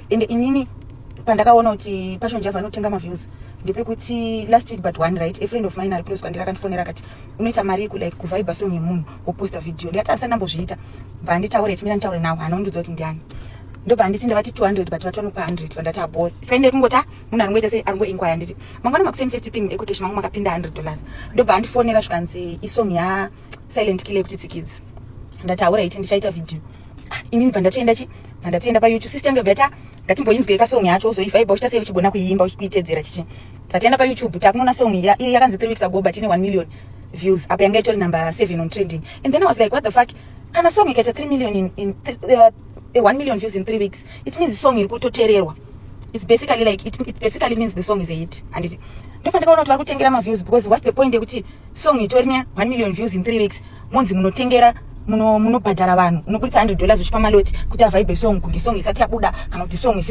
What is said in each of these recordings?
ende inini pandakaona kuti Passion Java anotenga maviews ndepekuti last week but one right a friend of mine ari close kwandira akandifonera akati unoita mari ku like kuvibe song yemunhu woposta video ndikati asana mbozviita bva nditaure chimira nditaure nawo anondudza kuti ndiani ndobva nditi ndavati 200 but vatanopa 100 vandati abo sende kungota munhu aringoita sei aringoingwaya nditi mangwana makusame first thing equity mangu makapinda $100 ndobva ndifonera zvikanzi isong ya Silent Killer kuti kids ndataura iti ndichaita video inini bva ndatoenda pa YouTube sister yangu beta ngatimboinzwe ka song yacho so vibe uchita sei uchigona kuiimba uchikuitedzera chichi tataenda pa YouTube takuona song yakanzi 3 weeks ago but ine 1 million views apa yanga itori number 7 on trending and then I was like what the fuck kana song ikaita 3 million in 1 million views in 3 weeks it means the song iri kutotererwa it's basically like it basically means the song is a hit and it ndopa ndakaona kuti vari kutengera ma views because what's the point yekuti song itori 1 million views in 3 weeks monzi munotengera munobhadhara vanhu unobudisa $100 uchipa maloti kuti avaibe song kunge song isati yabuda kana kuti song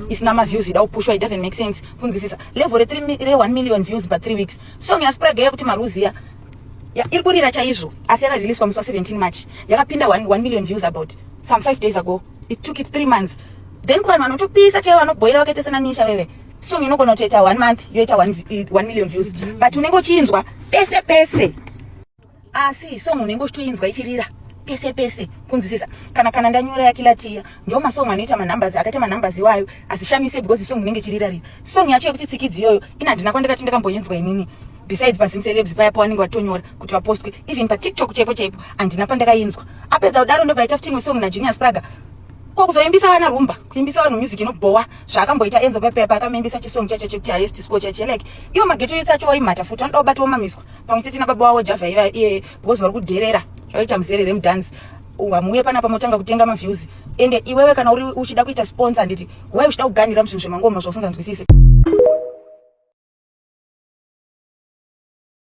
isina maviews ida upushwa it doesn't make sense kunzwisisa level re 1 million views per 3 weeks song yaspraga yekuti maruzi iri kurira chaizvo asi yakariliswa musi wa17 March yakapinda 1 million views about some 5 days ago it took it 3 months then kuvanhu vanotopisa chaivo vanobhoira vakaita senanisha veve song inogona kutoita 1 month yoita 1 million views but unenge uchinzwa pese pese asi song unenge uchitoinzwa ichirira pese kunzwisisa kana ndanyora yakilatiya ndio masong anoita manumbers akaita manumbers iwayo asishamise because song inenge chirira rira song yacho yekuti tsikidzi iyoyo inandina kwandakati ndakamboyenzwa inini besides pasim celebs paya pawanenge watonyora kuti vapostwe even pa TikTok chaipo andina pandakainzwa apedza kudaro ndobva ita futi imwe song naJunius Praga kokuzoimbisa vana rumba kuimbisa vanhu music inobhowa zvaakamboita Enzo Pepepa akamuimbisa chisong chacho chekuti highest score chacho like iyo mageto yetsacho waimhata futi vanoda kubatawo mamiswa pamwe chete nababa wavo Java iye because vari kudherera vaita muzerere mudhansi ukamuye panapa motanga kutenga maviews ende iwewe kana uri uchida kuita sponsor nditi wai uchida kuganira muzvinhu zvemangoma zvausinganzwisise